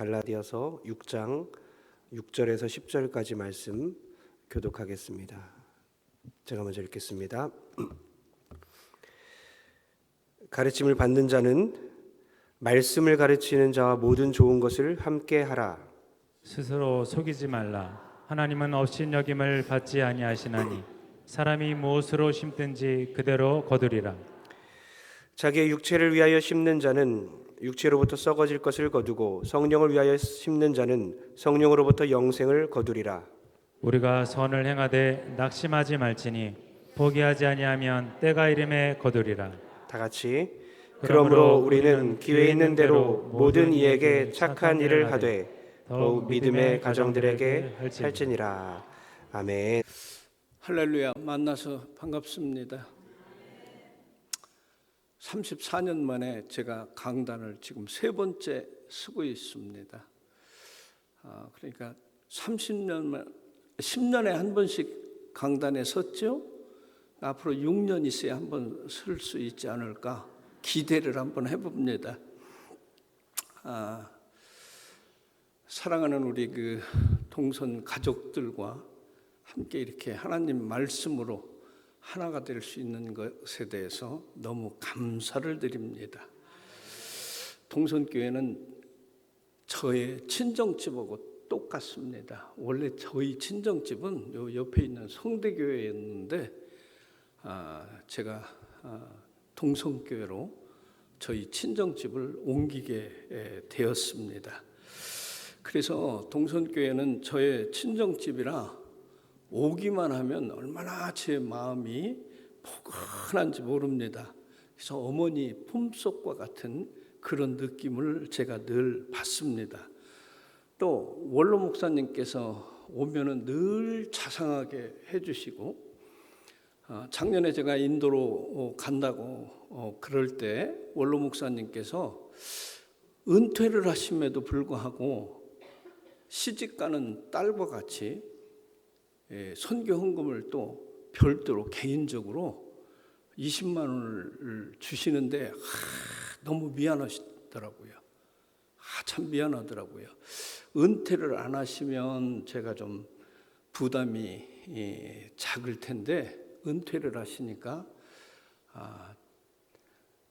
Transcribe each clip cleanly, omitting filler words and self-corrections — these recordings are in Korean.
갈라디아서 6장 6절에서 10절까지 말씀 교독하겠습니다. 제가 먼저 읽겠습니다. 가르침을 받는 자는 말씀을 가르치는 자와 모든 좋은 것을 함께 하라. 스스로 속이지 말라. 하나님은 업신여김을 받지 아니하시나니 사람이 무엇으로 심든지 그대로 거두리라. 자기의 육체를 위하여 심는 자는 육체로부터 썩어질 것을 거두고 성령을 위하여 심는 자는 성령으로부터 영생을 거두리라. 우리가 선을 행하되 낙심하지 말지니 포기하지 아니하면 때가 이름에 거두리라. 다 같이 그러므로 우리는 기회 있는 대로 모든 이에게 착한 일을 하되 더욱 믿음의 가정들에게 할지니라. 아멘. 할렐루야. 만나서 반갑습니다. 34년 만에 제가 강단을 지금 세 번째 쓰고 있습니다. 그러니까 10년에 한 번씩 강단에 섰죠. 앞으로 6년 있어야 한 번 쓸 수 있지 않을까 기대를 한번 해봅니다. 사랑하는 우리 동선 가족들과 함께 이렇게 하나님 말씀으로 하나가 될 수 있는 것에 대해서 너무 감사를 드립니다. 동선교회는 저의 친정집하고 똑같습니다. 원래 저희 친정집은 요 옆에 있는 성대교회였는데 제가 동성교회로 저희 친정집을 옮기게 되었습니다. 그래서 동선교회는 저의 친정집이라 오기만 하면 얼마나 제 마음이 포근한지 모릅니다. 그래서 어머니 품속과 같은 그런 느낌을 제가 늘 받습니다. 또 원로 목사님께서 오면은 늘 자상하게 해주시고, 작년에 제가 인도로 간다고 그럴 때 원로 목사님께서 은퇴를 하심에도 불구하고 시집가는 딸과 같이 선교 헌금을 또 별도로 개인적으로 20만 원을 주시는데 너무 미안하시더라고요. 참 미안하더라고요. 은퇴를 안 하시면 제가 좀 부담이 작을 텐데 은퇴를 하시니까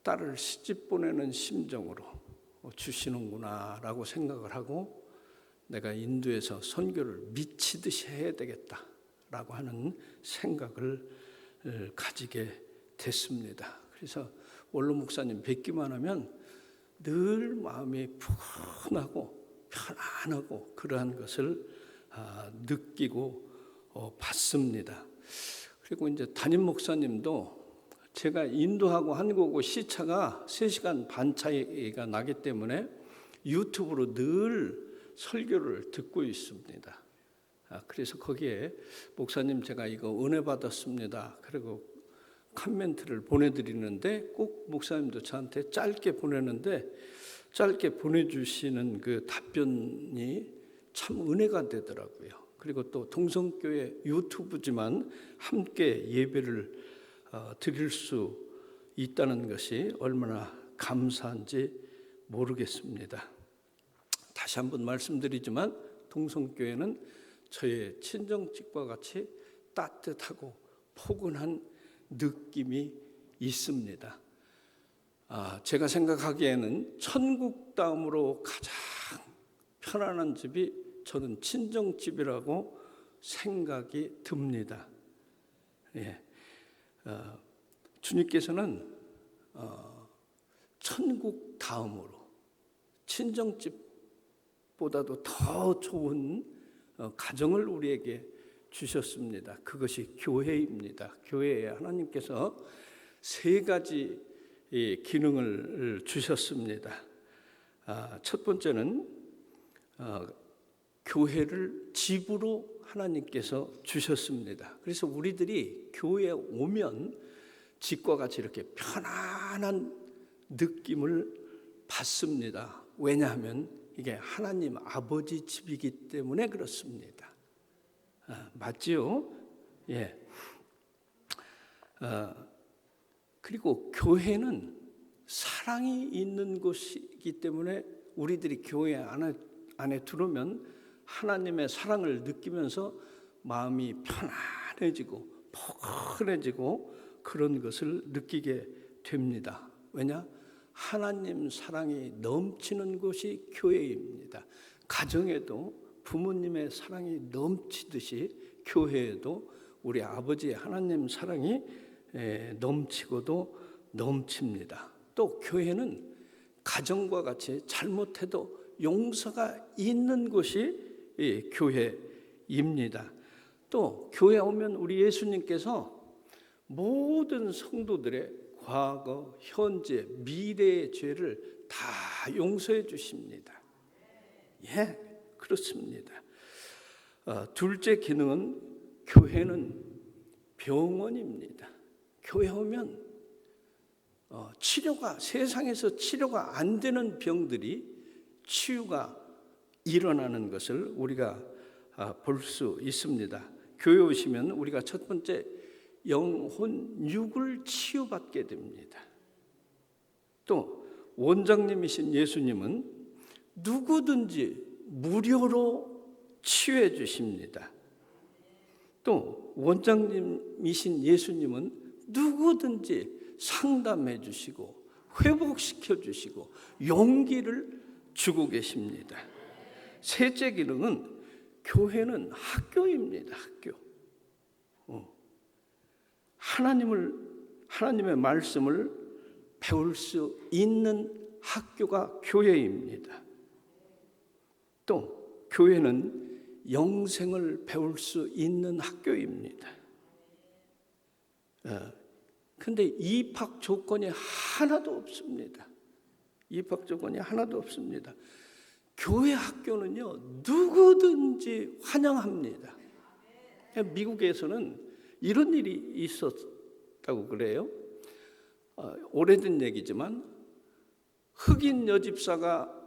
딸을 시집 보내는 심정으로 주시는구나라고 생각을 하고 내가 인도에서 선교를 미치듯이 해야 되겠다라고 하는 생각을 가지게 됐습니다. 그래서 원로 목사님 뵙기만 하면 늘 마음이 푸근하고 편안하고 그러한 것을 느끼고 받습니다. 그리고 이제 담임 목사님도 제가 인도하고 한국하고 시차가 3시간 반 차이가 나기 때문에 유튜브로 늘 설교를 듣고 있습니다. 그래서 거기에 목사님 제가 이거 은혜 받았습니다. 그리고 커멘트를 보내드리는데 꼭 목사님도 저한테 짧게 보내는데 짧게 보내주시는 그 답변이 참 은혜가 되더라고요. 그리고 또 동성교회 유튜브지만 함께 예배를 드릴 수 있다는 것이 얼마나 감사한지 모르겠습니다. 다시 한번 말씀드리지만 동성교회는 저의 친정집과 같이 따뜻하고 포근한 느낌이 있습니다. 제가 생각하기에는 천국 다음으로 가장 편안한 집이 저는 친정집이라고 생각이 듭니다. 주님께서는 천국 다음으로 친정집보다도 더 좋은 가정을 우리에게 주셨습니다. 그것이 교회입니다. 교회에 하나님께서 3가지 기능을 주셨습니다. 첫 번째는 교회를 집으로 하나님께서 주셨습니다. 그래서 우리들이 교회에 오면 집과 같이 이렇게 편안한 느낌을 받습니다. 왜냐하면 이게 하나님 아버지 집이기 때문에 그렇습니다. 맞지요? 예. 그리고 교회는 사랑이 있는 곳이기 때문에 우리들이 교회 안에 들어오면 하나님의 사랑을 느끼면서 마음이 편안해지고 포근해지고 그런 것을 느끼게 됩니다. 왜냐? 하나님 사랑이 넘치는 곳이 교회입니다. 가정에도 부모님의 사랑이 넘치듯이 교회에도 우리 아버지의 하나님 사랑이 넘치고도 넘칩니다. 또 교회는 가정과 같이 잘못해도 용서가 있는 곳이 교회입니다. 또 교회 오면 우리 예수님께서 모든 성도들의 과거, 현재, 미래의 죄를 다 용서해 주십니다. 예, 그렇습니다. 둘째 기능은 교회는 병원입니다. 교회 오면 세상에서 치료가 안 되는 병들이 치유가 일어나는 것을 우리가 볼 수 있습니다. 교회 오시면 우리가 첫 번째 영혼 육을 치유받게 됩니다. 또 원장님이신 예수님은 누구든지 무료로 치유해 주십니다. 또 원장님이신 예수님은 누구든지 상담해 주시고 회복시켜 주시고 용기를 주고 계십니다. 셋째 기능은 교회는 학교입니다. 학교. 하나님의 말씀을 배울 수 있는 학교가 교회입니다. 또 교회는 영생을 배울 수 있는 학교입니다. 근데 입학 조건이 하나도 없습니다. 입학 조건이 하나도 없습니다. 교회 학교는요, 누구든지 환영합니다. 미국에서는 이런 일이 있었다고 그래요. 오래된 얘기지만 흑인 여집사가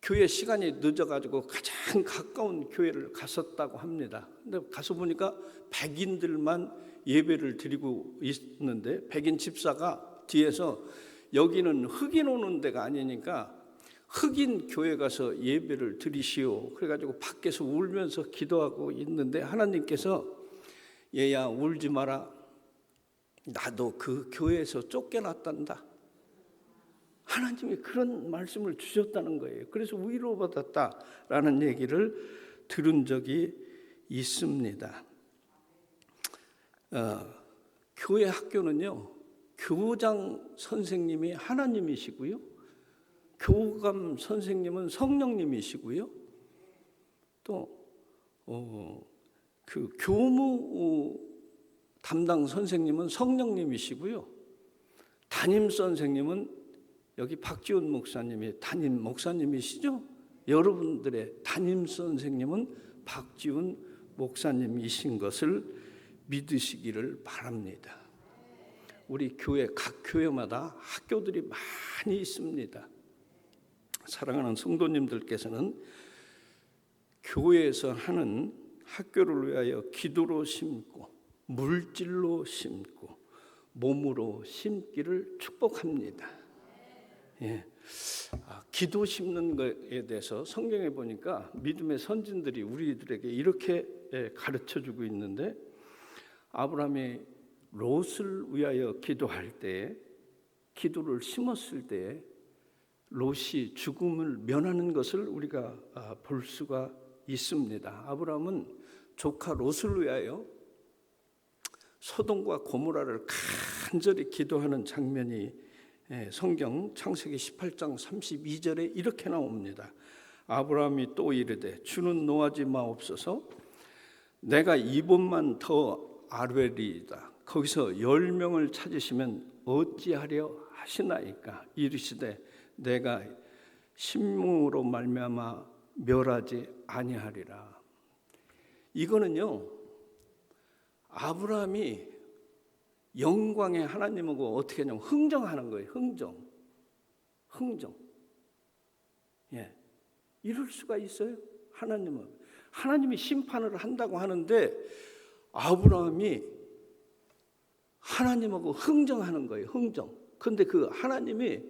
교회 시간이 늦어가지고 가장 가까운 교회를 갔었다고 합니다. 근데 가서 보니까 백인들만 예배를 드리고 있는데 백인 집사가 뒤에서 여기는 흑인 오는 데가 아니니까 흑인 교회 가서 예배를 드리시오. 그래가지고 밖에서 울면서 기도하고 있는데 하나님께서 얘야 울지 마라. 나도 그 교회에서 쫓겨났단다. 하나님이 그런 말씀을 주셨다는 거예요. 그래서 위로받았다라는 얘기를 들은 적이 있습니다. 교회 학교는요, 교장 선생님이 하나님이시고요, 교감 선생님은 성령님이시고요, 또 그 교무 담당 선생님은 성령님이시고요, 담임 선생님은 여기 박지훈 목사님이 담임 목사님이시죠? 여러분들의 담임 선생님은 박지훈 목사님이신 것을 믿으시기를 바랍니다. 우리 교회 각 교회마다 학교들이 많이 있습니다. 사랑하는 성도님들께서는 교회에서 하는 학교를 위하여 기도로 심고 물질로 심고 몸으로 심기를 축복합니다. 예. 기도 심는 것에 대해서 성경에 보니까 믿음의 선진들이 우리들에게 이렇게 가르쳐주고 있는데, 아브라함이 롯을 위하여 기도할 때, 기도를 심었을 때 롯이 죽음을 면하는 것을 우리가 볼 수가 있습니다. 아브라함은 조카 롯을 위하여 소돔과 고모라를 간절히 기도하는 장면이 성경 창세기 18장 32절에 이렇게 나옵니다. 아브라함이 또 이르되 주는 노하지 마옵소서. 내가 2번만 더 아뢰리이다. 거기서 10명을 찾으시면 어찌하려 하시나이까. 이르시되 내가 심령으로 말미암아 멸하지 아니하리라. 이거는요, 아브라함이 영광의 하나님하고 어떻게 하냐면 흥정하는 거예요. 흥정. 예, 이럴 수가 있어요? 하나님이 심판을 한다고 하는데 아브라함이 하나님하고 흥정하는 거예요. 흥정. 그런데 그 하나님이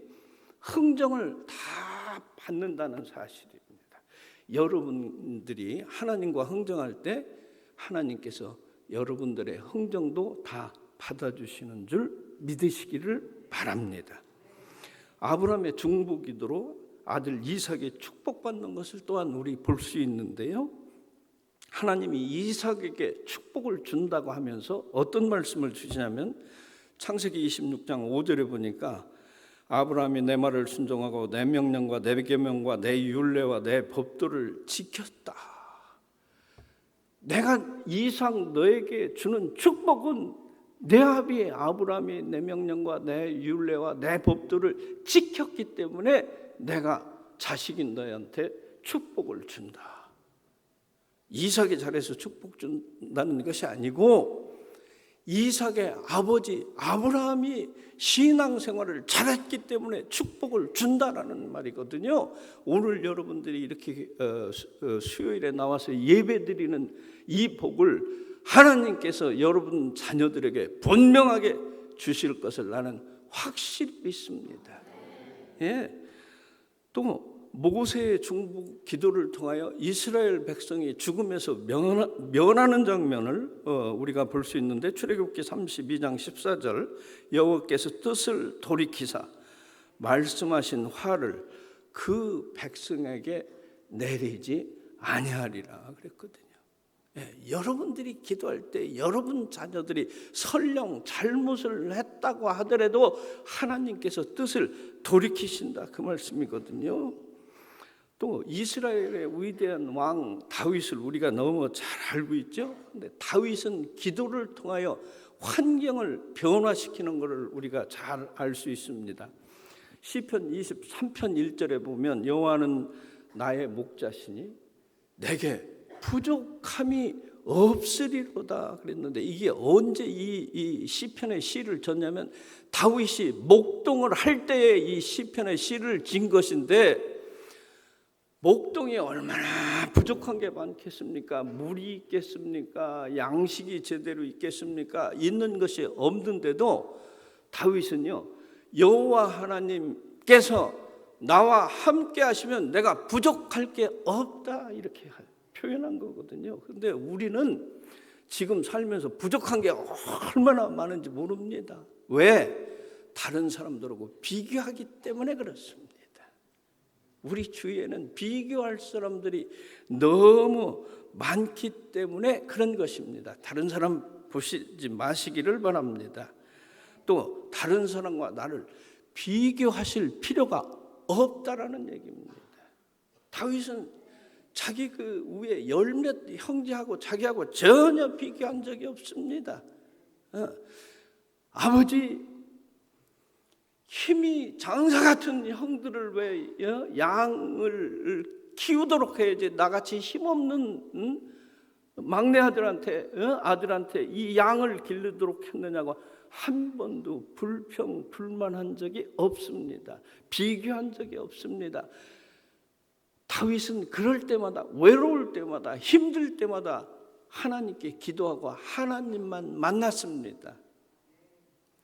흥정을 다 받는다는 사실입니다. 여러분들이 하나님과 흥정할 때 하나님께서 여러분들의 흥정도 다 받아주시는 줄 믿으시기를 바랍니다. 아브라함의 중보기도로 아들 이삭의 축복받는 것을 또한 우리 볼 수 있는데요. 하나님이 이삭에게 축복을 준다고 하면서 어떤 말씀을 주시냐면 창세기 26장 5절에 보니까 아브라함이 내 말을 순종하고 내 명령과 내 계명과 내 율례와 내 법도를 지켰다. 내가 이삭 너에게 주는 축복은 내 아비 아브라함이 내 명령과 내 율례와 내 법도를 지켰기 때문에 내가 자식인 너희한테 축복을 준다. 이삭이 잘해서 축복 준다는 것이 아니고 이삭의 아버지 아브라함이 신앙생활을 잘했기 때문에 축복을 준다라는 말이거든요. 오늘 여러분들이 이렇게 수요일에 나와서 예배드리는 이 복을 하나님께서 여러분 자녀들에게 분명하게 주실 것을 나는 확실히 믿습니다. 예. 또 모세의 중보 기도를 통하여 이스라엘 백성이 죽음에서 면하는 장면을 우리가 볼 수 있는데 출애굽기 32장 14절 여호와께서 뜻을 돌이키사 말씀하신 화를 그 백성에게 내리지 아니하리라 그랬거든요. 예, 여러분들이 기도할 때 여러분 자녀들이 설령 잘못을 했다고 하더라도 하나님께서 뜻을 돌이키신다 그 말씀이거든요. 또 이스라엘의 위대한 왕 다윗을 우리가 너무 잘 알고 있죠. 근데 다윗은 기도를 통하여 환경을 변화시키는 것을 우리가 잘 알 수 있습니다. 시편 23편 1절에 보면 여호와는 나의 목자시니 내게 부족함이 없으리로다 그랬는데 이게 언제 이 시편의 시를 졌냐면 다윗이 목동을 할 때에 이 시편의 시를 진 것인데 목동이 얼마나 부족한 게 많겠습니까? 물이 있겠습니까? 양식이 제대로 있겠습니까? 있는 것이 없는데도 다윗은요 여호와 하나님께서 나와 함께 하시면 내가 부족할 게 없다 이렇게 표현한 거거든요. 근데 우리는 지금 살면서 부족한 게 얼마나 많은지 모릅니다. 왜? 다른 사람들하고 비교하기 때문에 그렇습니다. 우리 주위에는 비교할 사람들이 너무 많기 때문에 그런 것입니다. 다른 사람 보시지 마시기를 바랍니다. 또 다른 사람과 나를 비교하실 필요가 없다라는 얘기입니다. 다윗은 자기 그 위에 열몇 형제하고 자기하고 전혀 비교한 적이 없습니다. 아버지 힘이 장사 같은 형들을 왜 양을 키우도록 해야지 나같이 힘없는 막내 아들한테 이 양을 기르도록 했느냐고 한 번도 불평 불만한 적이 없습니다. 비교한 적이 없습니다. 다윗은 그럴 때마다 외로울 때마다 힘들 때마다 하나님께 기도하고 하나님만 만났습니다.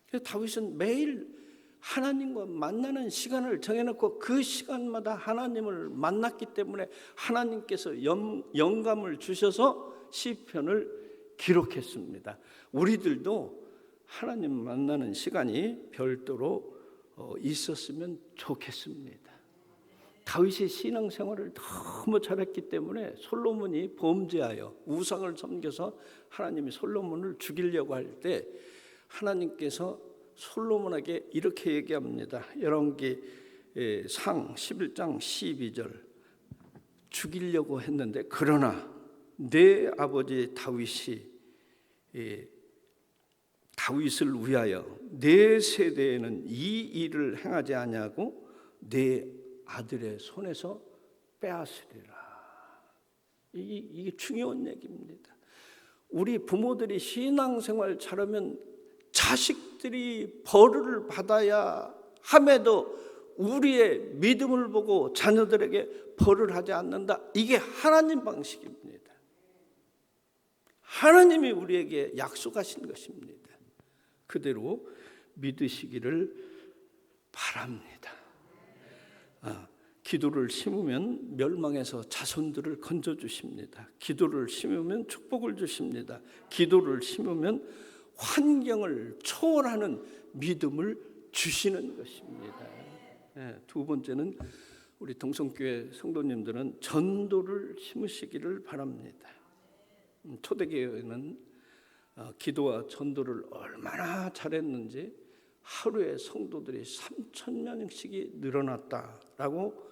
그래서 다윗은 매일 하나님과 만나는 시간을 정해놓고 그 시간마다 하나님을 만났기 때문에 하나님께서 영감을 주셔서 시편을 기록했습니다. 우리들도 하나님 만나는 시간이 별도로 있었으면 좋겠습니다. 다윗이 신앙생활을 너무 잘했기 때문에 솔로몬이 범죄하여 우상을 섬겨서 하나님이 솔로몬을 죽이려고 할 때 하나님께서 솔로몬에게 이렇게 얘기합니다. 열왕기 상 11장 12절 죽이려고 했는데 그러나 내 아버지 다윗을 위하여 내 세대에는 이 일을 행하지 아니하고 내 아들의 손에서 빼앗으리라. 이게 중요한 얘기입니다. 우리 부모들이 신앙생활 잘하면 자식들이 벌을 받아야 함에도 우리의 믿음을 보고 자녀들에게 벌을 하지 않는다. 이게 하나님 방식입니다. 하나님이 우리에게 약속하신 것입니다. 그대로 믿으시기를 바랍니다. 기도를 심으면 멸망에서 자손들을 건져주십니다. 기도를 심으면 축복을 주십니다. 기도를 심으면 환경을 초월하는 믿음을 주시는 것입니다. 두 번째는 우리 동성교회 성도님들은 전도를 심으시기를 바랍니다. 초대교회는 기도와 전도를 얼마나 잘했는지 하루에 성도들이 3,000명씩이 늘어났다라고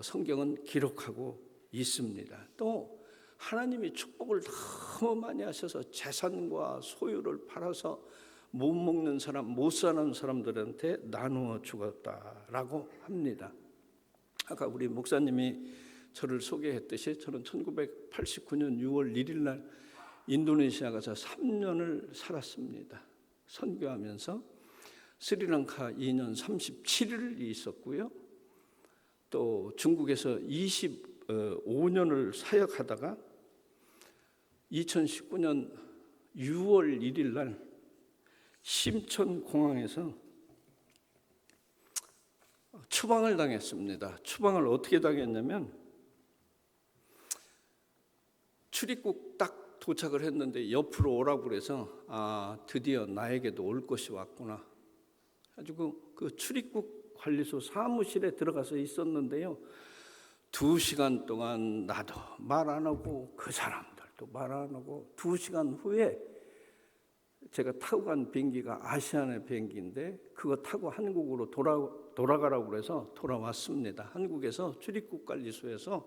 성경은 기록하고 있습니다. 또 하나님이 축복을 너무 많이 하셔서 재산과 소유를 팔아서 못 먹는 사람, 못 사는 사람들한테 나누어 주었다라고 합니다. 아까 우리 목사님이 저를 소개했듯이 저는 1989년 6월 1일 날 인도네시아 가서 3년을 살았습니다. 선교하면서 스리랑카 2년 37일이 있었고요. 또 중국에서 25년을 사역하다가 2019년 6월 1일 날 심천공항에서 추방을 당했습니다. 추방을 어떻게 당했냐면 출입국 딱 도착을 했는데 옆으로 오라고 그래서 드디어 나에게도 올 것이 왔구나. 가지고 그 출입국 관리소 사무실에 들어가서 있었는데요. 2시간 동안 나도 말 안 하고 그 사람들도 말 안 하고 2시간 후에 제가 타고 간 비행기가 아시아나 비행기인데 그거 타고 한국으로 돌아가라고 그래서 돌아왔습니다. 한국에서 출입국 관리소에서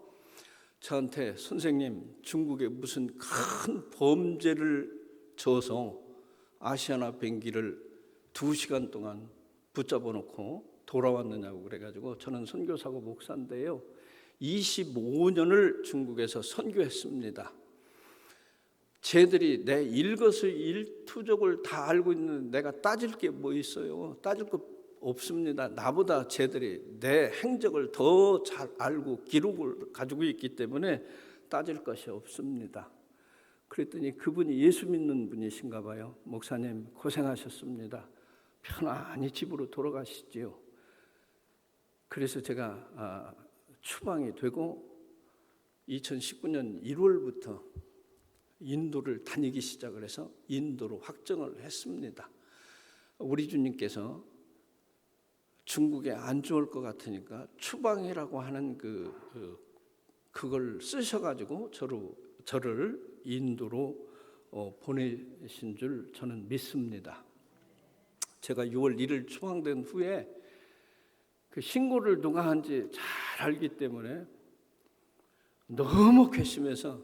저한테 선생님 중국에 무슨 큰 범죄를 저어서 아시아나 비행기를 2시간 동안 붙잡아 놓고 돌아왔느냐고 그래가지고 저는 선교사고 목사인데요. 25년을 중국에서 선교했습니다. 쟤들이 내 일거수일투족을 다 알고 있는 내가 따질 게 뭐 있어요? 따질 거 없습니다. 나보다 쟤들이 내 행적을 더 잘 알고 기록을 가지고 있기 때문에 따질 것이 없습니다. 그랬더니 그분이 예수 믿는 분이신가 봐요. 목사님 고생하셨습니다. 편안히 집으로 돌아가시지요. 그래서 제가 추방이 되고 2019년 1월부터 인도를 다니기 시작을 해서 인도로 확정을 했습니다. 우리 주님께서 중국에 안 좋을 것 같으니까 추방이라고 하는 그걸 쓰셔가지고 저를 인도로 보내신 줄 저는 믿습니다. 제가 6월 1일 추방된 후에 그 신고를 누가 한지 잘 알기 때문에 너무 괘씸해서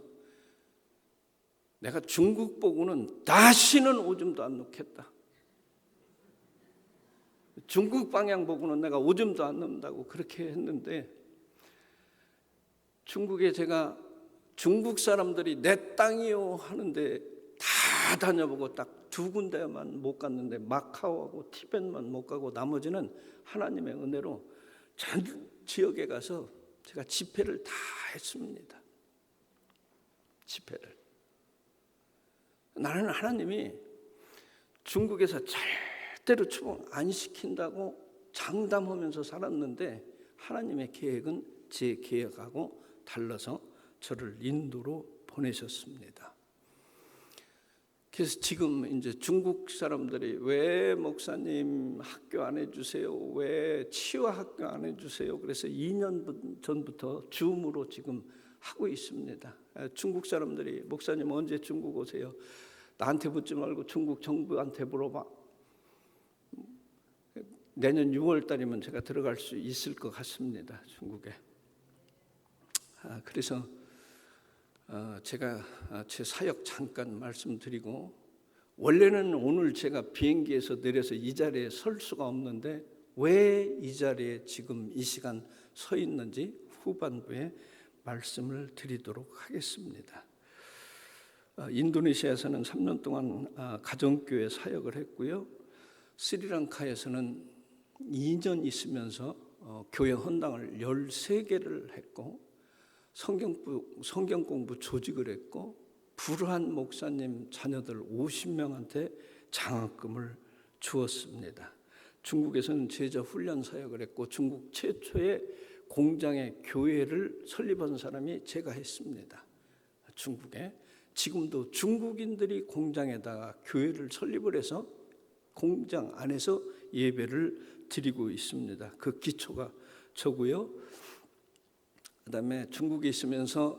내가 중국 보고는 다시는 오줌도 안 놓겠다. 중국 방향 보고는 내가 오줌도 안 넣는다고 그렇게 했는데 중국에 제가 중국 사람들이 내 땅이요 하는데 다 다녀보고 딱 2군데만 못 갔는데 마카오하고 티벳만 못 가고 나머지는 하나님의 은혜로 전 지역에 가서 제가 집회를 다 했습니다. 집회를. 나는 하나님이 중국에서 절대로 추방 안 시킨다고 장담하면서 살았는데 하나님의 계획은 제 계획하고 달라서 저를 인도로 보내셨습니다. 그래서 지금 이제 중국 사람들이 왜 목사님 학교 안 해주세요? 왜 치유 학교 안 해주세요? 그래서 2년 전부터 줌으로 지금 하고 있습니다. 중국 사람들이 목사님 언제 중국 오세요? 나한테 묻지 말고 중국 정부한테 물어봐. 내년 6월 달이면 제가 들어갈 수 있을 것 같습니다. 중국에. 그래서 제가 제 사역 잠깐 말씀드리고 원래는 오늘 제가 비행기에서 내려서 이 자리에 설 수가 없는데 왜 이 자리에 지금 이 시간 서 있는지 후반부에 말씀을 드리도록 하겠습니다. 인도네시아에서는 3년 동안 가정교회 사역을 했고요. 스리랑카에서는 2년 있으면서 교회 헌당을 13개를 했고 성경 공부 조직을 했고 불우한 목사님 자녀들 50명한테 장학금을 주었습니다. 중국에서는 제자 훈련 사역을 했고 중국 최초의 공장의 교회를 설립한 사람이 제가 했습니다. 중국에. 지금도 중국인들이 공장에다가 교회를 설립을 해서 공장 안에서 예배를 드리고 있습니다. 그 기초가 저고요. 그다음에 중국에 있으면서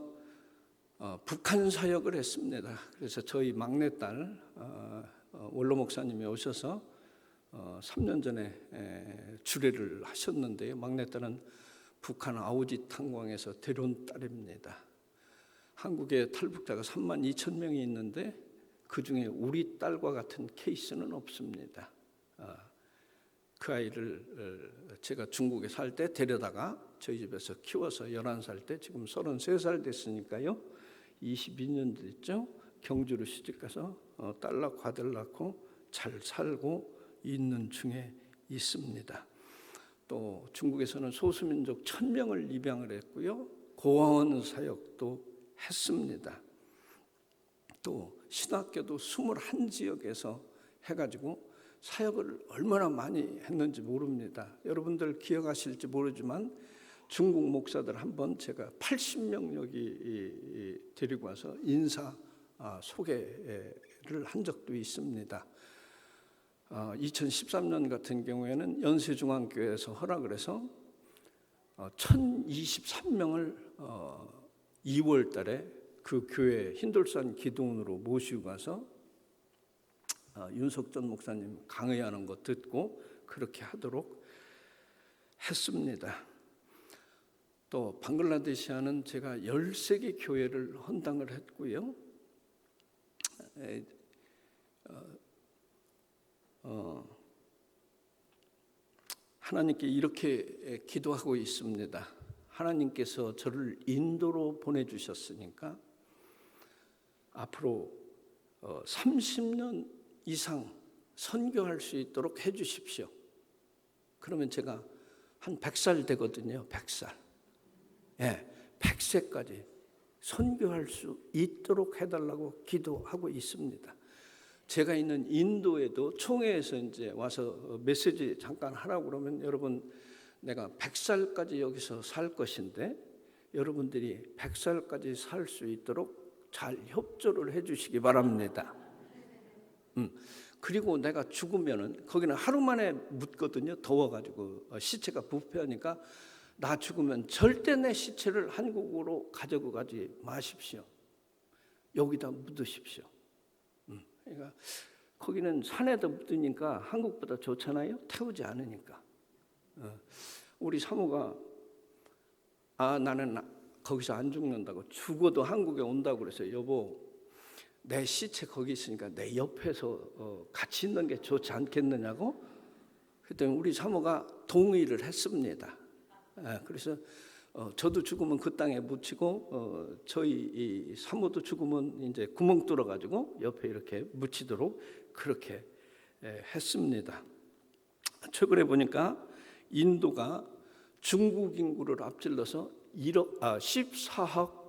북한 사역을 했습니다. 그래서 저희 막내딸 원로 목사님이 오셔서 3년 전에 주례를 하셨는데요. 막내딸은 북한 아오지 탄광에서 데려온 딸입니다. 한국에 탈북자가 3만 2천 명이 있는데 그중에 우리 딸과 같은 케이스는 없습니다. 그 아이를 제가 중국에 살 때 데려다가 저희 집에서 키워서 11살 때 지금 33살 됐으니까요. 22년 됐죠. 경주로 시집가서 딸 낳고 아들 낳고 잘 살고 있는 중에 있습니다. 또 중국에서는 소수민족 1000명을 입양을 했고요. 고아원 사역도 했습니다. 또 신학교도 21지역에서 해가지고 사역을 얼마나 많이 했는지 모릅니다. 여러분들 기억하실지 모르지만 중국 목사들 한번 제가 80명 여기 데리고 와서 인사 소개를 한 적도 있습니다. 2013년 같은 경우에는 연세중앙교회에서 허락을 해서 1023명을 2월 달에 그 교회 흰돌산 기도원으로 모시고 가서 윤석전 목사님 강의하는 거 듣고 그렇게 하도록 했습니다. 또 방글라데시아는 제가 13개 교회를 헌당을 했고요. 하나님께 이렇게 기도하고 있습니다. 하나님께서 저를 인도로 보내주셨으니까 앞으로 30년 이상 선교할 수 있도록 해주십시오. 그러면 제가 한 100살 되거든요. 100살. 100세까지 선교할 수 있도록 해달라고 기도하고 있습니다. 제가 있는 인도에도 총회에서 이제 와서 메시지 잠깐 하라고 그러면 여러분 내가 100살까지 여기서 살 것인데 여러분들이 100살까지 살 수 있도록 잘 협조를 해주시기 바랍니다. 그리고 내가 죽으면은 거기는 하루 만에 묻거든요. 더워가지고 시체가 부패하니까 나 죽으면 절대 내 시체를 한국으로 가지고 가지 마십시오. 여기다 묻으십시오. 그러니까 거기는 산에다 묻으니까 한국보다 좋잖아요. 태우지 않으니까. 우리 사모가 나는 거기서 안 죽는다고 죽어도 한국에 온다고 그래서 여보 내 시체 거기 있으니까 내 옆에서 같이 있는 게 좋지 않겠느냐고 그랬더니 우리 사모가 동의를 했습니다. 그래서 저도 죽으면 그 땅에 묻히고 저희 이 사모도 죽으면 이제 구멍 뚫어 가지고 옆에 이렇게 묻히도록 그렇게 했습니다. 최근에 보니까 인도가 중국 인구를 앞질러서 14억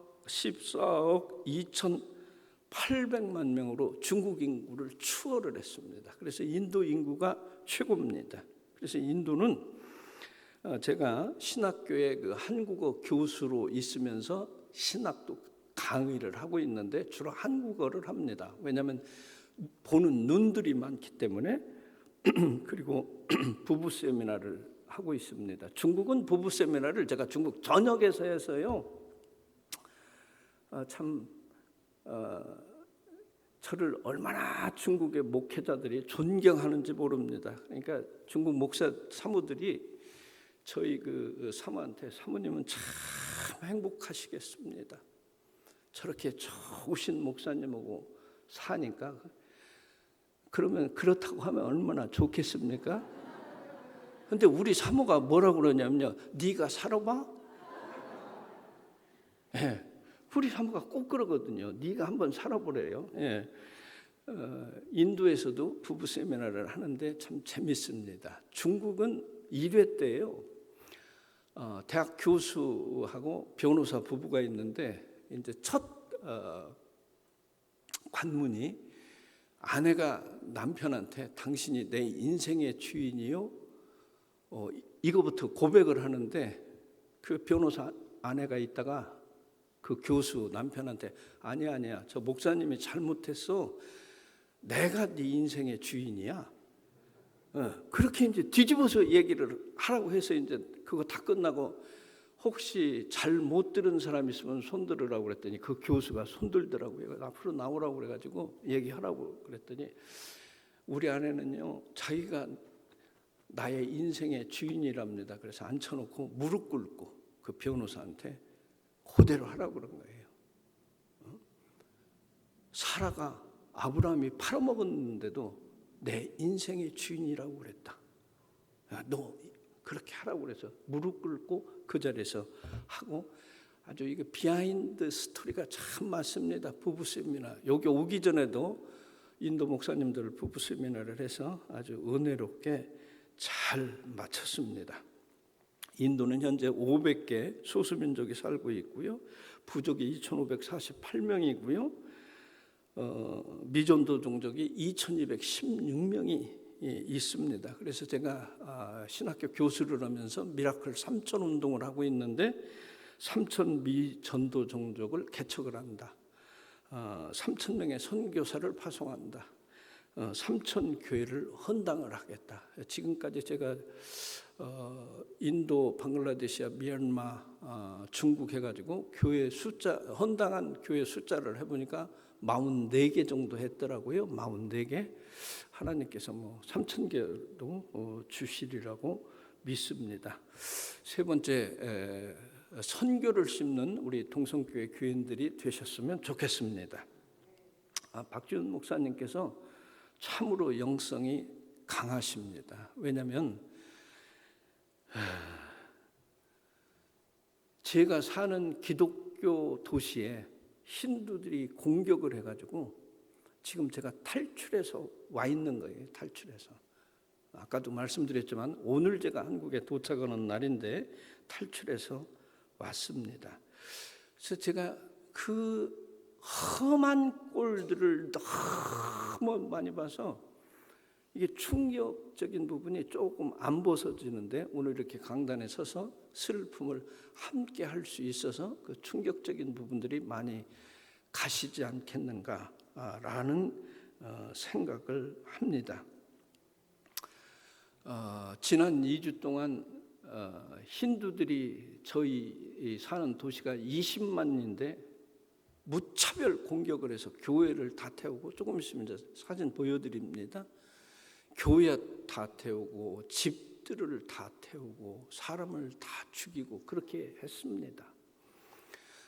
2,800만 명으로 중국 인구를 추월을 했습니다. 그래서 인도 인구가 최고입니다. 그래서 인도는 제가 신학교에 그 한국어 교수로 있으면서 신학도 강의를 하고 있는데 주로 한국어를 합니다. 왜냐하면 보는 눈들이 많기 때문에. 그리고 부부 세미나를 하고 있습니다. 중국은 부부 세미나를 제가 중국 전역에서 해서요. 저를 얼마나 중국의 목회자들이 존경하는지 모릅니다. 그러니까 중국 목사 사모들이 저희 그 사모한테 사모님은 참 행복하시겠습니다. 저렇게 좋으신 목사님하고 사니까. 그러면 그렇다고 하면 얼마나 좋겠습니까? 근데 우리 사모가 뭐라고 그러냐면요. 네가 살아봐? 우리 사모가 꼭 그러거든요. 네가 한번 살아보래요. 인도에서도 부부 세미나를 하는데 참 재밌습니다. 중국은 1회 때예요. 대학 교수하고 변호사 부부가 있는데 이제 첫 관문이 아내가 남편한테 당신이 내 인생의 주인이요. 이거부터 고백을 하는데 그 변호사 아내가 있다가 그 교수 남편한테 아니야 저 목사님이 잘못했어. 내가 네 인생의 주인이야. 그렇게 이제 뒤집어서 얘기를 하라고 해서 이제 그거 다 끝나고 혹시 잘 못 들은 사람 있으면 손 들으라고 그랬더니 그 교수가 손 들더라고요. 앞으로 나오라고 그래가지고 얘기하라고 그랬더니 우리 아내는요 자기가 나의 인생의 주인이랍니다. 그래서 앉혀놓고 무릎 꿇고 그 변호사한테 그대로 하라고 그런 거예요. 사라가 아브라함이 팔아먹었는데도 내 인생의 주인이라고 그랬다. 너 그렇게 하라고 그래서 무릎 꿇고 그 자리에서 하고 아주 이게 비하인드 스토리가 참 많습니다. 부부 세미나 여기 오기 전에도 인도 목사님들 부부 세미나를 해서 아주 은혜롭게 잘 마쳤습니다. 인도는 현재 500개 소수민족이 살고 있고요. 부족이 2,548명이고요. 미전도 종족이 2,216명이 있습니다. 그래서 제가 신학교 교수를 하면서 미라클 3천 운동을 하고 있는데 3천 미전도 종족을 개척을 한다. 3천 명의 선교사를 파송한다. 3천 교회를 헌당을 하겠다. 지금까지 제가 인도, 방글라데시아, 미얀마, 중국 해가지고 교회 숫자 헌당한 교회 숫자를 해보니까 44개 정도 했더라고요. 44개. 하나님께서 3,000개도 주시리라고 믿습니다. 세 번째, 선교를 심는 우리 동성교회 교인들이 되셨으면 좋겠습니다. 박지훈 목사님께서 참으로 영성이 강하십니다. 왜냐하면 제가 사는 기독교 도시에 힌두들이 공격을 해가지고 지금 제가 탈출해서 와 있는 거예요. 탈출해서. 아까도 말씀드렸지만 오늘 제가 한국에 도착하는 날인데 탈출해서 왔습니다. 그래서 제가 그 험한 꼴들을 너무 많이 봐서 이게 충격적인 부분이 조금 안 벗어지는데 오늘 이렇게 강단에 서서 슬픔을 함께 할 수 있어서 그 충격적인 부분들이 많이 가시지 않겠는가라는 생각을 합니다. 지난 2주 동안 힌두들이 저희 사는 도시가 20만인데 무차별 공격을 해서 교회를 다 태우고 조금 있으면 이제 사진 보여드립니다. 교회 다 태우고 집들을 다 태우고 사람을 다 죽이고 그렇게 했습니다.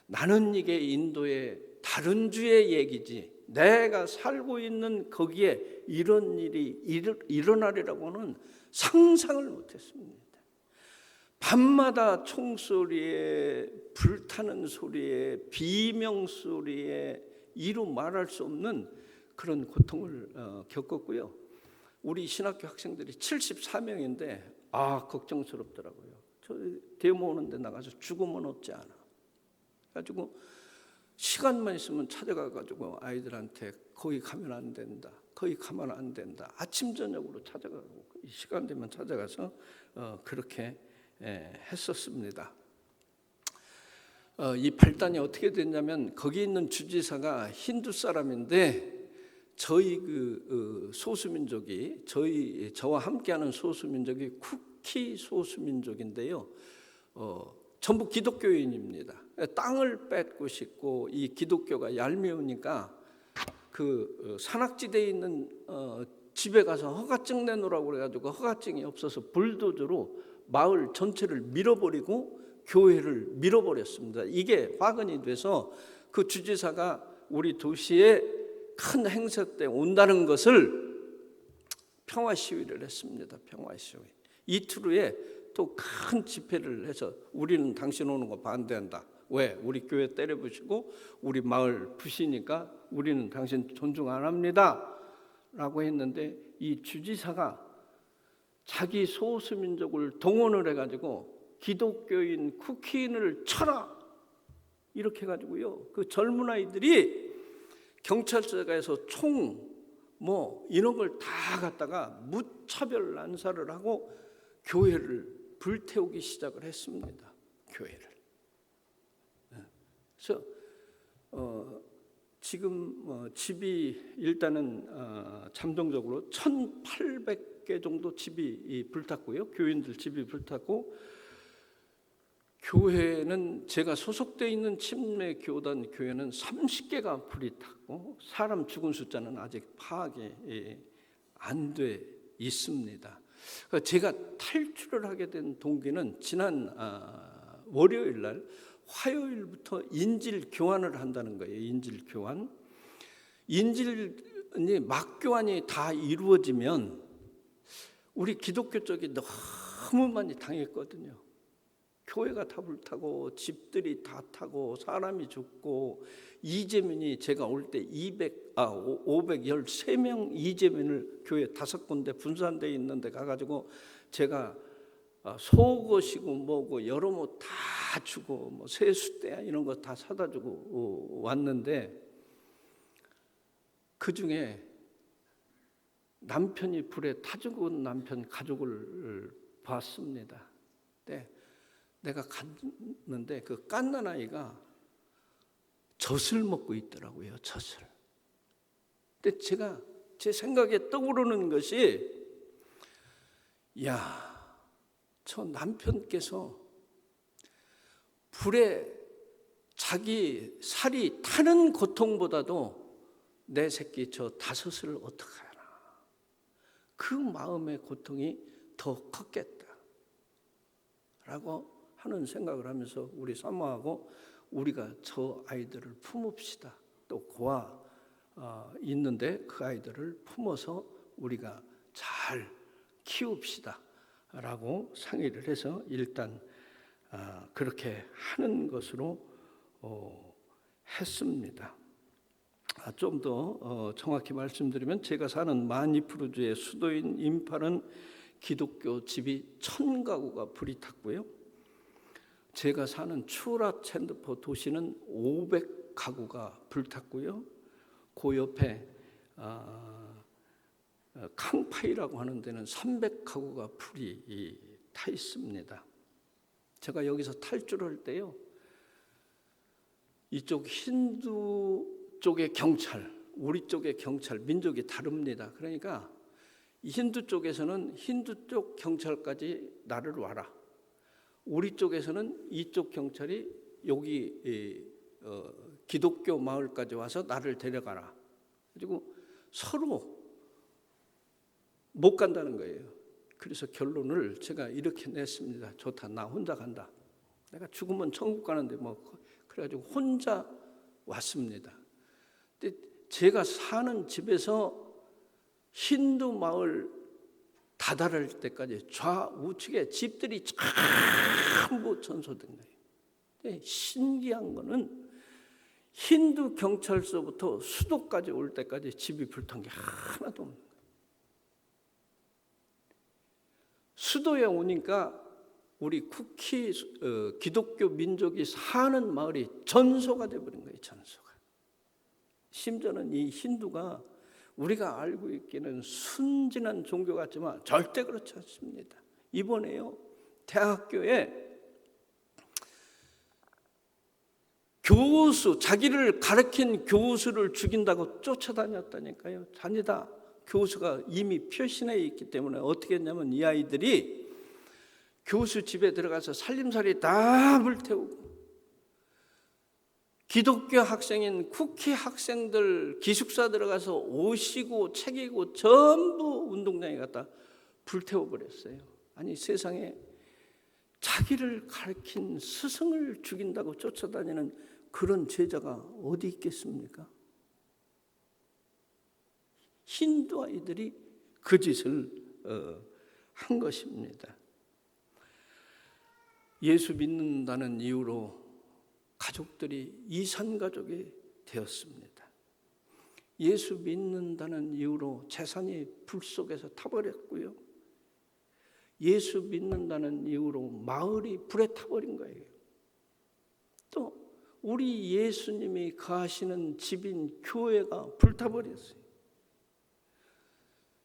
나는 이게 인도의 다른 주의 얘기지 내가 살고 있는 거기에 이런 일이 일어나리라고는 상상을 못했습니다. 밤마다 총소리에 불타는 소리에 비명소리에 이루 말할 수 없는 그런 고통을 겪었고요. 우리 신학교 학생들이 74명인데 걱정스럽더라고요. 저 데모 오는데 나가서 죽으면 어찌 하나. 가지고 시간만 있으면 찾아가가지고 아이들한테 거기 가면 안 된다. 거기 가면 안 된다. 아침 저녁으로 찾아가고 시간 되면 찾아가서 그렇게 했었습니다. 이 발단이 어떻게 됐냐면 거기 있는 주지사가 힌두 사람인데 저희 그 소수민족이 저와 함께하는 소수민족이 쿠키 소수민족인데요. 전부 기독교인입니다. 땅을 뺏고 싶고 이 기독교가 얄미우니까 그 산악지대에 있는 집에 가서 허가증 내놓으라고 그래가지고 허가증이 없어서 불도저로 마을 전체를 밀어버리고 교회를 밀어버렸습니다. 이게 화근이 돼서 그 주지사가 우리 도시에 큰 행사 때 온다는 것을 평화 시위를 했습니다. 평화 시위. 이틀 후에 또 큰 집회를 해서 우리는 당신 오는 거 반대한다. 왜? 우리 교회 때려부시고 우리 마을 부시니까 우리는 당신 존중 안 합니다. 라고 했는데 이 주지사가 자기 소수민족을 동원을 해가지고 기독교인 쿠키인을 쳐라 이렇게 해가지고요. 그 젊은 아이들이 경찰서에서 총 이런 걸 다 갖다가 무차별 난사를 하고 교회를 불태우기 시작을 했습니다. 교회를. 그래서 지금 집이 일단은 잠정적으로 1,800개 정도 집이 불탔고요. 교인들 집이 불탔고, 교회는 제가 소속돼 있는 침례교단 교회는 30개가 불이 탔고, 사람 죽은 숫자는 아직 파악이 안 돼 있습니다. 제가 탈출을 하게 된 동기는 지난 월요일 날 화요일부터 인질 교환을 한다는 거예요. 인질 교환. 인질이 막 교환이 다 이루어지면 우리 기독교 쪽이 너무 많이 당했거든요. 교회가 다 불타고 집들이 다 타고 사람이 죽고, 이재민이 제가 올 때 513명 이재민을 교회 5군데 분산되어 있는데 가가지고 제가 속옷이고 뭐고 여러 모 다 주고 뭐 세숫대 이런 거 다 사다 주고 왔는데, 그 중에 남편이 불에 타 죽은 남편 가족을 봤습니다. 근데 내가 갔는데 그 갓난아이가 젖을 먹고 있더라고요. 젖을. 근데 제가 제 생각에 떠오르는 것이, 야, 저 남편께서 불에 자기 살이 타는 고통보다도 내 새끼 저 5을 어떡하나, 그 마음의 고통이 더 컸겠다 라고 하는 생각을 하면서 우리 사모하고 우리가 저 아이들을 품읍시다. 또 고아 있는데 그 아이들을 품어서 우리가 잘 키웁시다 라고 상의를 해서 일단 그렇게 하는 것으로 했습니다. 좀 더 정확히 말씀드리면, 제가 사는 마니푸르주의 수도인 임팔은 기독교 집이 1,000가구가 불이 탔고요. 제가 사는 추라챈드포 도시는 500가구가 불탔고요. 그 옆에 캉파이라고 하는 데는 300가구가 불이 타 있습니다. 제가 여기서 탈출할 때요, 이쪽 힌두 쪽의 경찰, 우리 쪽의 경찰, 민족이 다릅니다. 그러니까 힌두 쪽에서는 힌두 쪽 경찰까지 나를 와라, 우리 쪽에서는 이쪽 경찰이 여기 기독교 마을까지 와서 나를 데려가라. 그리고 서로 못 간다는 거예요. 그래서 결론을 제가 이렇게 냈습니다. 좋다, 나 혼자 간다. 내가 죽으면 천국 가는데 뭐, 그래가지고 혼자 왔습니다. 근데 제가 사는 집에서 힌두 마을 다다를 때까지 좌우측에 집들이 전부 전소된 거예요. 근데 신기한 거는 힌두 경찰서부터 수도까지 올 때까지 집이 불탄 게 하나도 없는 거예요. 수도에 오니까 우리 쿠키 기독교 민족이 사는 마을이 전소가 돼버린 거예요. 전소가. 심지어는 이 힌두가 우리가 알고 있기는 순진한 종교 같지만 절대 그렇지 않습니다. 이번에요, 대학교에 교수, 자기를 가르친 교수를 죽인다고 쫓아다녔다니까요. 아니다. 교수가 이미 표신해 있기 때문에 어떻게 했냐면, 이 아이들이 교수 집에 들어가서 살림살이 다 불태우고, 기독교 학생인 쿠키 학생들 기숙사 들어가서 옷이고 책이고 전부 운동장에 갖다 불태워버렸어요. 아니, 세상에 자기를 가르친 스승을 죽인다고 쫓아다니는 그런 제자가 어디 있겠습니까? 힌두 아이들이 그 짓을 한 것입니다. 예수 믿는다는 이유로 가족들이 이산가족이 되었습니다. 예수 믿는다는 이유로 재산이 불 속에서 타버렸고요. 예수 믿는다는 이유로 마을이 불에 타버린 거예요. 또 우리 예수님이 거하시는 집인 교회가 불타버렸어요.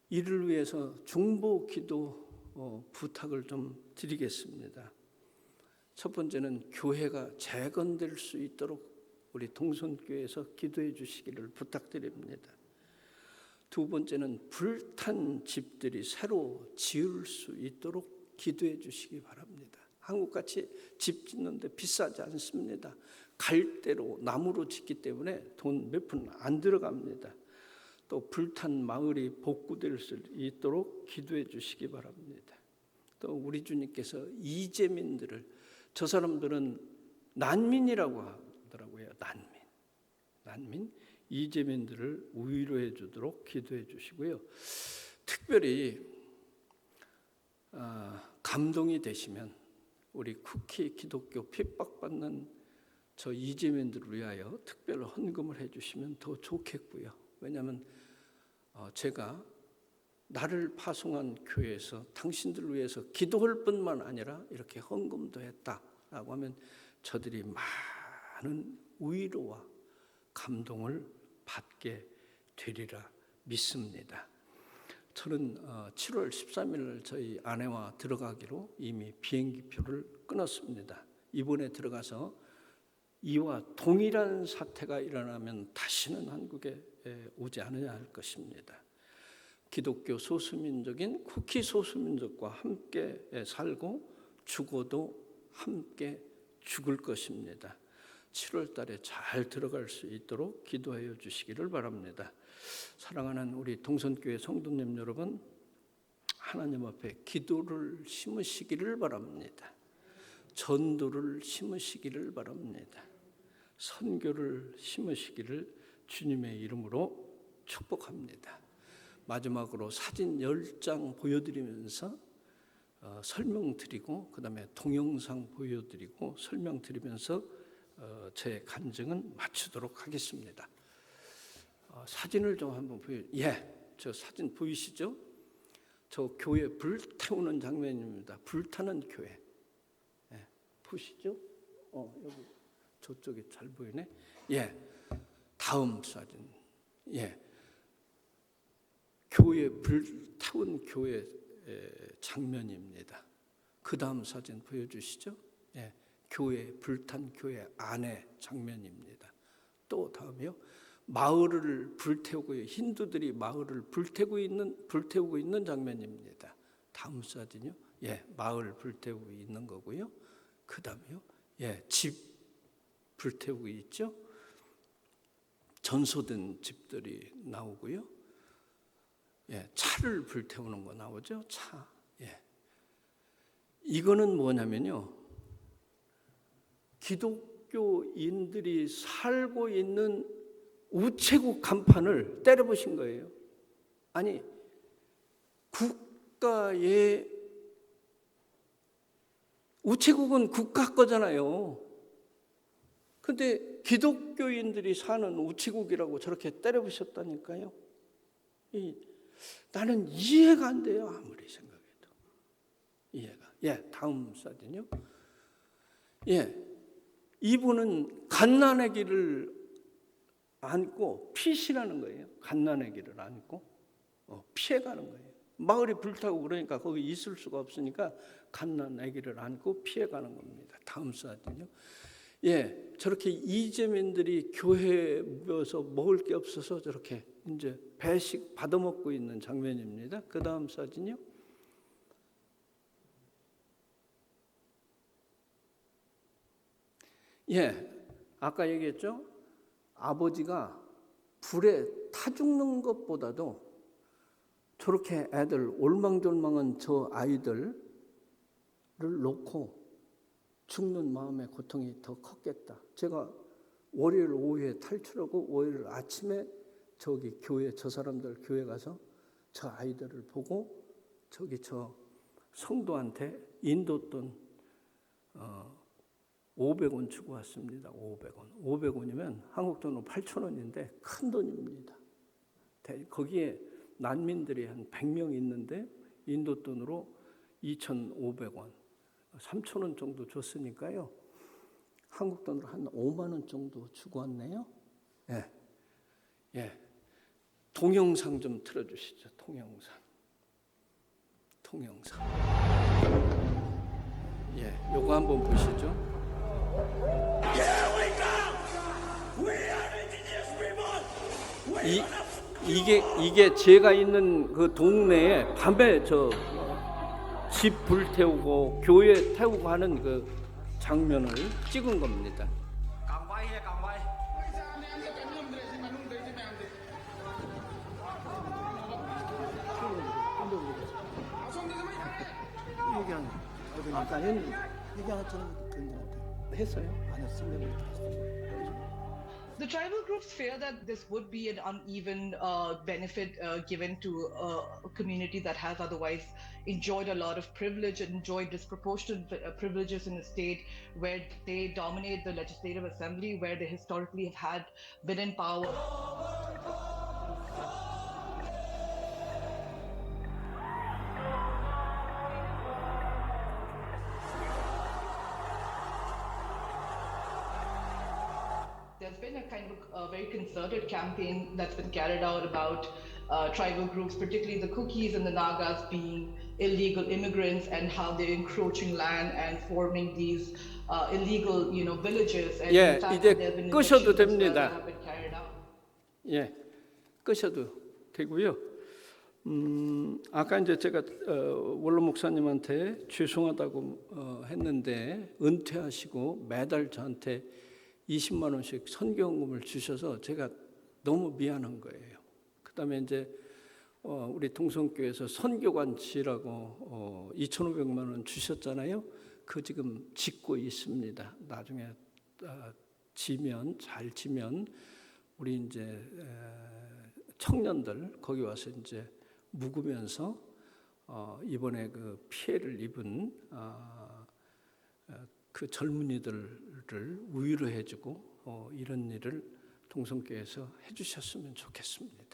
이를 위해서 중보 기도 부탁을 좀 드리겠습니다. 첫 번째는 교회가 재건될 수 있도록 우리 동선교회에서 기도해 주시기를 부탁드립니다. 두 번째는 불탄 집들이 새로 지을 수 있도록 기도해 주시기 바랍니다. 한국같이 집 짓는데 비싸지 않습니다. 갈대로 나무로 짓기 때문에 돈 몇 푼 안 들어갑니다. 또 불탄 마을이 복구될 수 있도록 기도해 주시기 바랍니다. 또 우리 주님께서 이재민들을, 저 사람들은 난민이라고 하더라고요. 난민 이재민들을 위로해 주도록 기도해 주시고요. 특별히 감동이 되시면 우리 쿠키 기독교 핍박받는 저 이재민들을 위하여 특별 헌금을 해주시면 더 좋겠고요. 왜냐하면 제가 나를 파송한 교회에서 당신들을 위해서 기도할 뿐만 아니라 이렇게 헌금도 했다라고 하면 저들이 많은 위로와 감동을 받게 되리라 믿습니다. 저는 7월 13일 저희 아내와 들어가기로 이미 비행기표를 끊었습니다. 이번에 들어가서 이와 동일한 사태가 일어나면 다시는 한국에 오지 않으려 할 것입니다. 기독교 소수민족인 쿠키 소수민족과 함께 살고 죽어도 함께 죽을 것입니다. 7월 달에 잘 들어갈 수 있도록 기도하여 주시기를 바랍니다. 사랑하는 우리 동선교회 성도님 여러분, 하나님 앞에 기도를 심으시기를 바랍니다. 전도를 심으시기를 바랍니다. 선교를 심으시기를 주님의 이름으로 축복합니다. 마지막으로 사진 10장 보여드리면서 설명드리고, 그 다음에 동영상 보여드리고 설명드리면서 제 간증은 마치도록 하겠습니다. 사진을 좀 한번 저 사진 보이시죠? 저 교회 불태우는 장면입니다. 불타는 교회. 보시죠? 여기 저쪽에 잘 보이네. 다음 사진. 교회 불태운 교회 장면입니다. 그 다음 사진 보여주시죠? 교회 불탄 교회 안의 장면입니다. 또 다음이요. 마을을 불태우고, 힌두들이 마을을 불태우고 있는 장면입니다. 다음 사진이요. 마을 불태우고 있는 거고요. 그 다음이요. 집 불태우고 있죠. 전소된 집들이 나오고요. 차를 불태우는 거 나오죠. 차. 이거는 뭐냐면요. 기독교인들이 살고 있는 우체국 간판을 때려부신 거예요. 아니, 국가의 우체국은 국가 거잖아요. 근데 기독교인들이 사는 우체국이라고 저렇게 때려부셨다니까요. 나는 이해가 안 돼요. 아무리 생각해도 이해가. 다음 사진요. 이분은 갓난아기를 안고 피신하는 거예요. 갓난아기를 안고 피해가는 거예요. 마을이 불타고 그러니까 거기 있을 수가 없으니까 갓난아기를 안고 피해가는 겁니다. 다음 사진요. 저렇게 이재민들이 교회에 모여서 먹을 게 없어서 저렇게 이제 배식 받아먹고 있는 장면입니다. 그 다음 사진요. 아까 얘기했죠. 아버지가 불에 타 죽는 것보다도 저렇게 애들 올망졸망한 저 아이들을 놓고 죽는 마음의 고통이 더 컸겠다. 제가 월요일 오후에 탈출하고 월요일 아침에 저기 교회, 저 사람들 교회 가서 저 아이들을 보고 저기 저 성도한테 인도돈 500원 주고 왔습니다. 500원. 500원이면 한국 돈으로 8,000원인데 큰 돈입니다. 거기에 난민들이 한 100명 있는데 인도 돈으로 2,500원, 3,000원 정도 줬으니까요. 한국 돈으로 한 5만 원 정도 주고 왔네요. 동영상 좀 틀어주시죠. 동영상. 예, 요거 한번 보시죠. 이게 제가 있는 그 동네에 밤에 저 집 불태우고 교회 태우고 하는 그 장면을 찍은 겁니다. 아까는 했어요. 안 했어요. The tribal groups fear that this would be an uneven benefit given to a community that has otherwise enjoyed a lot of privilege and enjoyed disproportionate privileges in a state where they dominate the legislative assembly, where they historically have had been in power. There's been a kind of a very concerted campaign that's been carried out about tribal groups, particularly the Kukis and the Nagas, being illegal immigrants and how they're encroaching land and forming these illegal, villages. And 예, in fact, 이제 there have been 끄셔도 evictions as well 됩니다. that have been carried out. 예, 끄셔도 되고요. 아까 이제 제가 원로 목사님한테 죄송하다고 했는데 은퇴하시고 매달 저한테 20만 원씩 선교금을 주셔서 제가 너무 미안한 거예요. 그다음에 이제 우리 동성교회에서 선교관지라고 2,500만 원 주셨잖아요. 그 지금 짓고 있습니다. 나중에 잘 지면 우리 이제 청년들 거기 와서 이제 묵으면서 이번에 그 피해를 입은 그 젊은이들을 위로해주고 이런 일을 동성교회에서 해주셨으면 좋겠습니다.